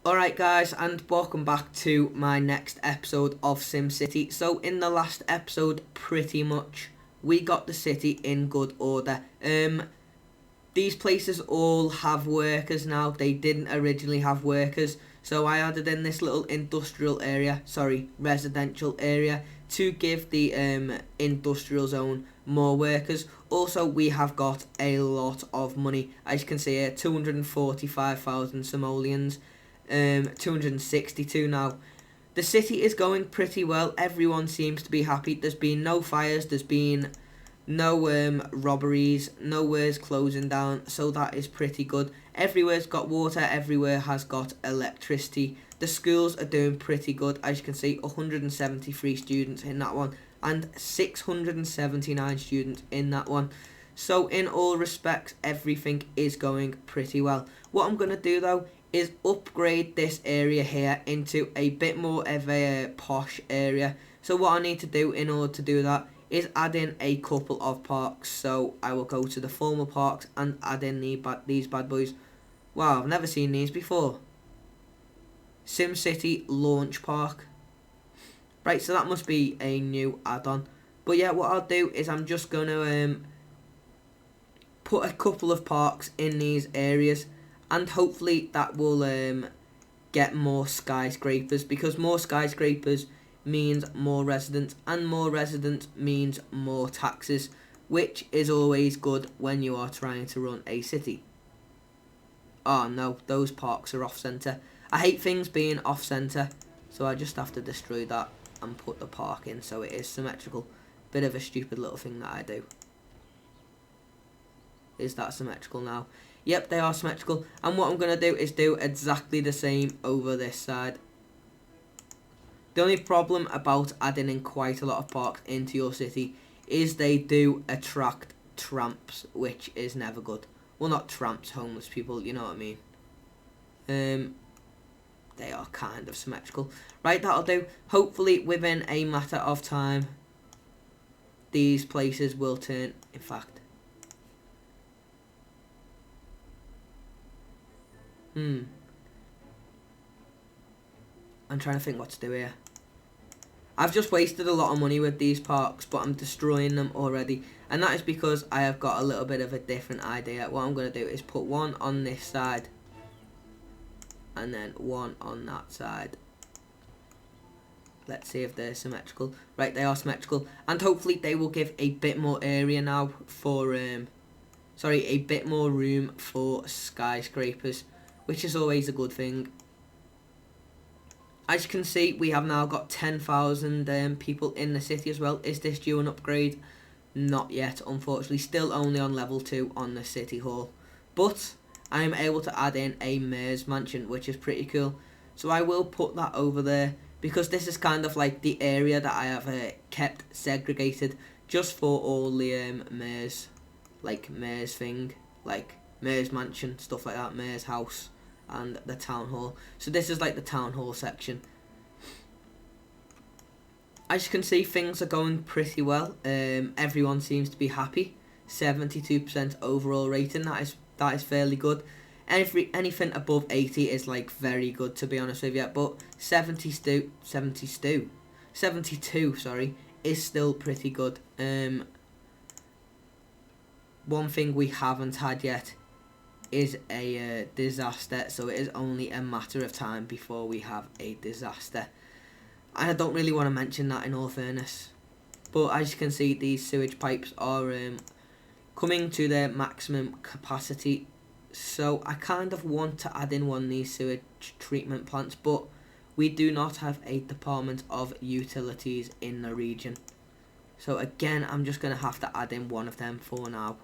Alright guys, and welcome back to my next episode of SimCity. So in the last episode, pretty much, we got the city in good order. These places all have workers now. They didn't originally have workers. So I added in this little residential area to give the industrial zone more workers. Also, we have got a lot of money. As you can see here, 245,000 simoleons. 262 now. The city is going pretty well. Everyone seems to be happy. There's been no fires. There's been no robberies. Nowhere's closing down. So that is pretty good. Everywhere's got water. Everywhere has got electricity. The schools are doing pretty good. As you can see, 173 students in that one. And 679 students in that one. So in all respects, everything is going pretty well. What I'm going to do though is upgrade this area here into a bit more of a posh area. So what I need to do in order to do that is add in a couple of parks. So I will go to the formal parks and add in these bad boys. Wow, I've never seen these before. SimCity Launch Park. Right, so that must be a new add-on. But yeah, what I'll do is I'm just going to put a couple of parks in these areas. And hopefully that will get more skyscrapers, because more skyscrapers means more residents, and more residents means more taxes, which is always good when you are trying to run a city. Oh no, those parks are off-centre. I hate things being off-centre, so I just have to destroy that and put the park in so it is symmetrical. Bit of a stupid little thing that I do. Is that symmetrical now? Yep, they are symmetrical. And what I'm going to do is do exactly the same over this side. The only problem about adding in quite a lot of parks into your city is they do attract tramps, which is never good. Well, not tramps, homeless people, you know what I mean. They are kind of symmetrical. Right, that'll do. Hopefully, within a matter of time, these places will turn, in fact. I'm trying to think what to do here. I've just wasted a lot of money with these parks, but I'm destroying them already. And that is because I have got a little bit of a different idea. What I'm going to do is put one on this side. And then one on that side. Let's see if they're symmetrical. Right, they are symmetrical. And hopefully they will give a bit more area now for... a bit more room for skyscrapers, which is always a good thing. As you can see, we have now got 10,000 people in the city as well. Is this due an upgrade? Not yet, unfortunately. Still only on level 2 on the city hall. But I am able to add in a mayor's mansion, which is pretty cool. So I will put that over there, because this is kind of like the area that I have kept segregated just for all the mayors. Like mayor's thing, like mayor's mansion, stuff like that, mayor's house, and the town hall. So this is like the town hall section. As you can see, things are going pretty well. Everyone seems to be happy. 72% overall rating. That is fairly good. Anything above 80 is like very good, to be honest with you. But 72, sorry, is still pretty good. One thing we haven't had yet is a disaster, so it is only a matter of time before we have a disaster. And I don't really want to mention that, in all fairness. But as you can see, these sewage pipes are coming to their maximum capacity. So I kind of want to add in one of these sewage treatment plants, but we do not have a department of utilities in the region. So again, I'm just going to have to add in one of them for now.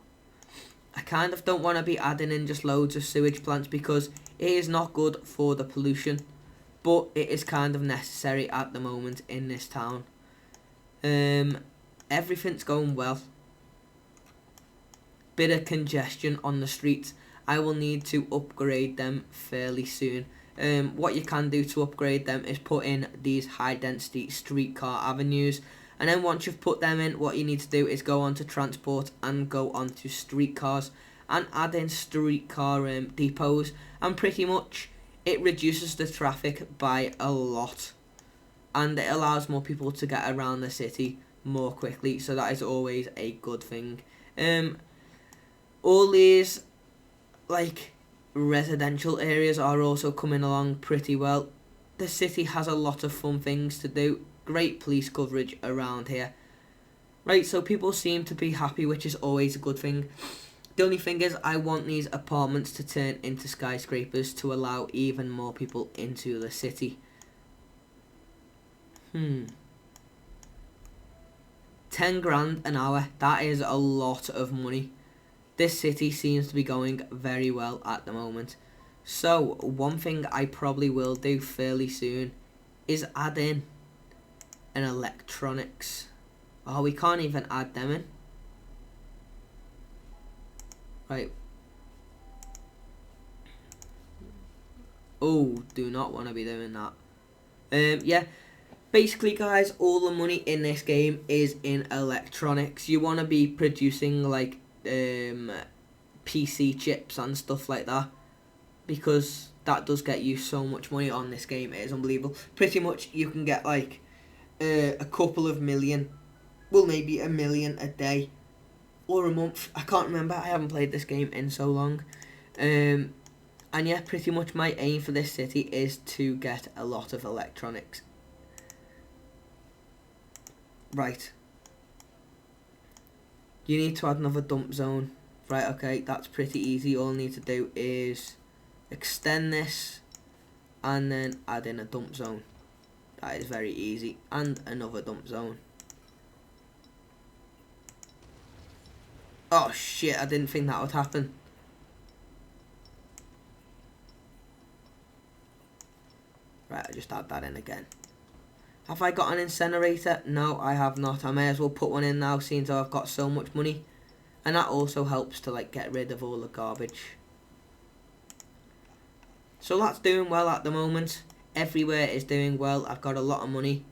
I kind of don't want to be adding in just loads of sewage plants, because it is not good for the pollution, but it is kind of necessary at the moment in this town. Everything's going well. Bit of congestion on the streets. I will need to upgrade them fairly soon. What you can do to upgrade them is put in these high density streetcar avenues. And then once you've put them in, what you need to do is go on to transport and go on to streetcars and add in streetcar depots. And pretty much it reduces the traffic by a lot, and it allows more people to get around the city more quickly, so that is always a good thing. All these like residential areas are also coming along pretty well. The city has a lot of fun things to do, great police coverage around here. Right, so people seem to be happy, which is always a good thing. The only thing is, I want these apartments to turn into skyscrapers to allow even more people into the city. 10 grand an hour, that is a lot of money. This city seems to be going very well at the moment. So, one thing I probably will do fairly soon is add in an electronics. Oh, we can't even add them in. Right. Oh, do not want to be doing that. Yeah. Basically, guys, all the money in this game is in electronics. You want to be producing, like, PC chips and stuff like that, because that does get you so much money on this game. It is unbelievable. Pretty much, you can get, like, a couple of million, well, maybe $1 million a day, or a month. I can't remember. I haven't played this game in so long. And yeah, pretty much my aim for this city is to get a lot of electronics. Right. You need to add another dump zone. Right, okay, that's pretty easy. All I need to do is extend this and then add in a dump zone. That is very easy. And another dump zone. Oh shit, I didn't think that would happen. Right, I just add that in again. Have I got an incinerator? No, I have not. I may as well put one in now, seeing as I've got so much money. And that also helps to like get rid of all the garbage. So that's doing well at the moment. Everywhere is doing well. I've got a lot of money.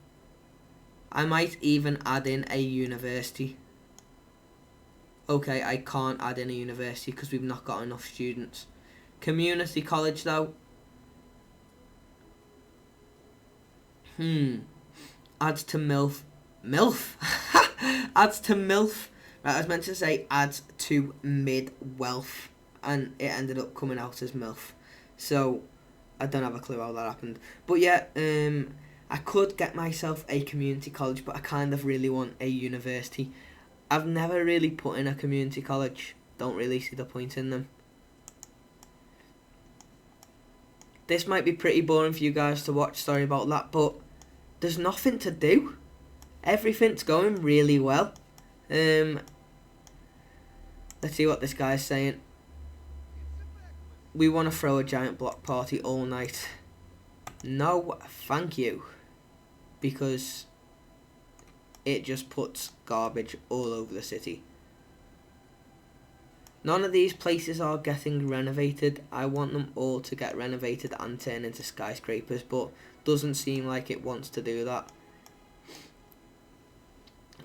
I might even add in a university. Okay, I can't add in a university because we've not got enough students. Community college though. Adds to MILF. MILF? Adds to MILF. Right, I was meant to say adds to mid-wealth, and it ended up coming out as MILF. So, I don't have a clue how that happened. But yeah, I could get myself a community college, but I kind of really want a university. I've never really put in a community college. Don't really see the point in them. This might be pretty boring for you guys to watch, sorry about that, but there's nothing to do. Everything's going really well. Let's see what this guy's saying. We want to throw a giant block party all night. No, thank you. Because it just puts garbage all over the city. None of these places are getting renovated. I want them all to get renovated and turn into skyscrapers, but doesn't seem like it wants to do that.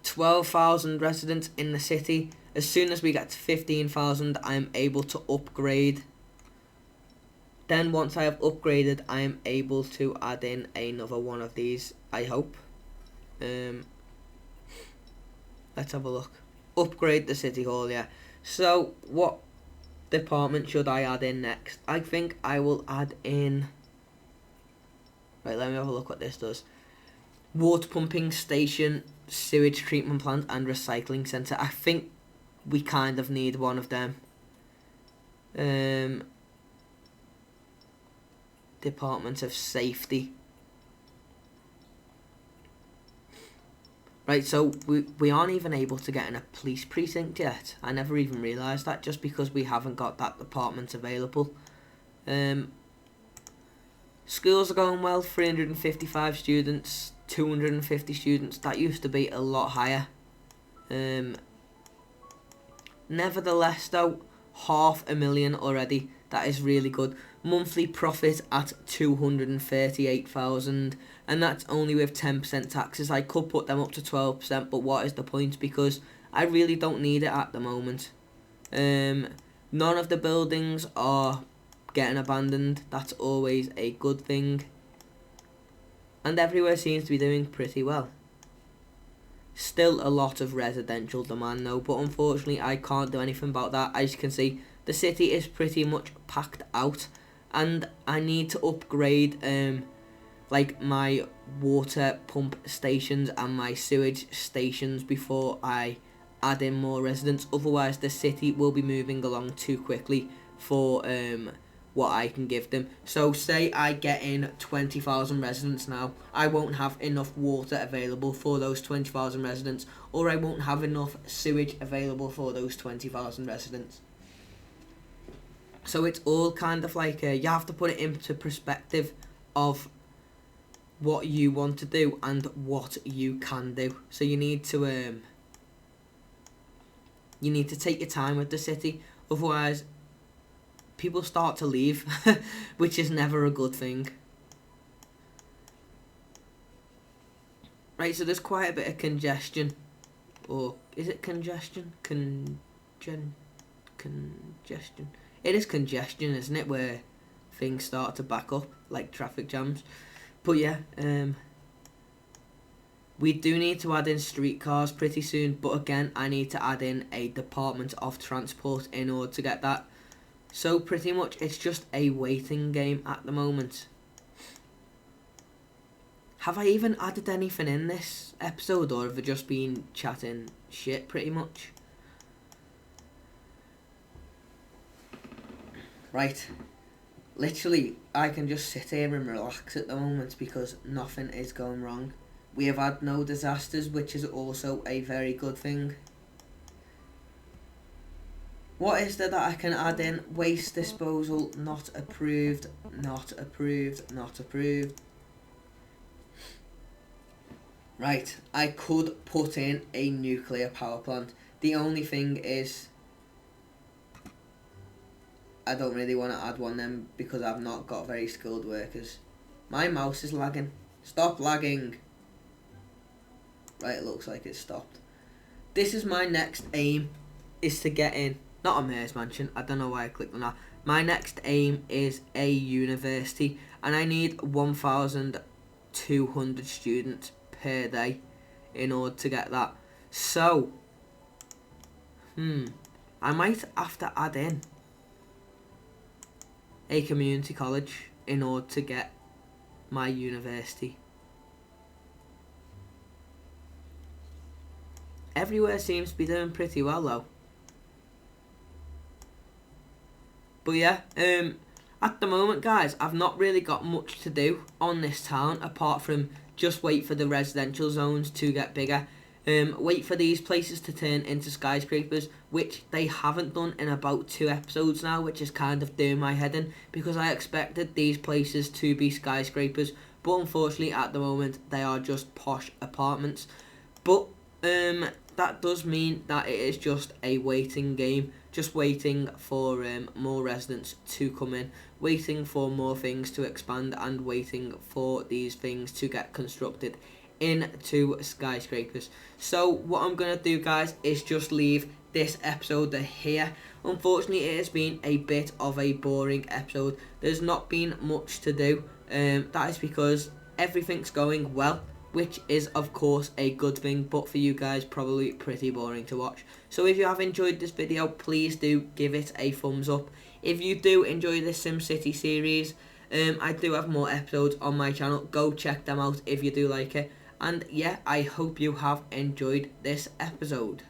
12,000 residents in the city. As soon as we get to 15,000, I am able to upgrade. Then once I have upgraded, I am able to add in another one of these, I hope. Let's have a look. Upgrade the city hall, yeah. So, what department should I add in next? I think I will add in... Right, let me have a look what this does. Water pumping station, sewage treatment plant and recycling centre. I think we kind of need one of them. Department of Safety. Right, so we aren't even able to get in a police precinct yet. I never even realised that, just because we haven't got that department available. Schools are going well, 355 students, 250 students. That used to be a lot higher. Nevertheless though, 500,000 already. That is really good. Monthly profit at 238,000, and that's only with 10% taxes. I could put them up to 12%, but what is the point? Because I really don't need it at the moment. None of the buildings are getting abandoned. That's always a good thing. And everywhere seems to be doing pretty well. Still a lot of residential demand though, but unfortunately I can't do anything about that. As you can see, the city is pretty much packed out, and I need to upgrade like my water pump stations and my sewage stations before I add in more residents. Otherwise the city will be moving along too quickly for what I can give them. So say I get in 20,000 residents now, I won't have enough water available for those 20,000 residents, or I won't have enough sewage available for those 20,000 residents. So it's all kind of like you have to put it into perspective of what you want to do and what you can do. So you need to take your time with the city, otherwise people start to leave, which is never a good thing. Right, so there's quite a bit of congestion, or is it congestion? Congestion. It is congestion, isn't it, where things start to back up, like traffic jams. But yeah, we do need to add in streetcars pretty soon, but again, I need to add in a Department of Transport in order to get that. So pretty much it's just a waiting game at the moment. Have I even added anything in this episode, or have I just been chatting shit pretty much? Right. Literally, I can just sit here and relax at the moment because nothing is going wrong. We have had no disasters, which is also a very good thing. What is there that I can add in? Waste disposal, not approved, not approved, not approved. Right, I could put in a nuclear power plant. The only thing is, I don't really want to add one then because I've not got very skilled workers. My mouse is lagging. Stop lagging. Right, it looks like it stopped. This is my next aim, is to get in. Not a mayor's mansion. I don't know why I clicked on that. My next aim is a university, and I need 1,200 students per day in order to get that. So, I might have to add in a community college in order to get my university. Everywhere seems to be doing pretty well though. But yeah, at the moment guys, I've not really got much to do on this town apart from just wait for the residential zones to get bigger. Wait for these places to turn into skyscrapers, which they haven't done in about 2 episodes now, which is kind of doing my head in because I expected these places to be skyscrapers, but unfortunately at the moment they are just posh apartments. But that does mean that it is just a waiting game, just waiting for more residents to come in, waiting for more things to expand, and waiting for these things to get constructed into skyscrapers. So what I'm going to do guys is just leave this episode here. Unfortunately it has been a bit of a boring episode. There's not been much to do. That is because everything's going well, which is of course a good thing, but for you guys probably pretty boring to watch. So if you have enjoyed this video, please do give it a thumbs up. If you do enjoy this SimCity series, I do have more episodes on my channel. Go check them out if you do like it. And yeah, I hope you have enjoyed this episode.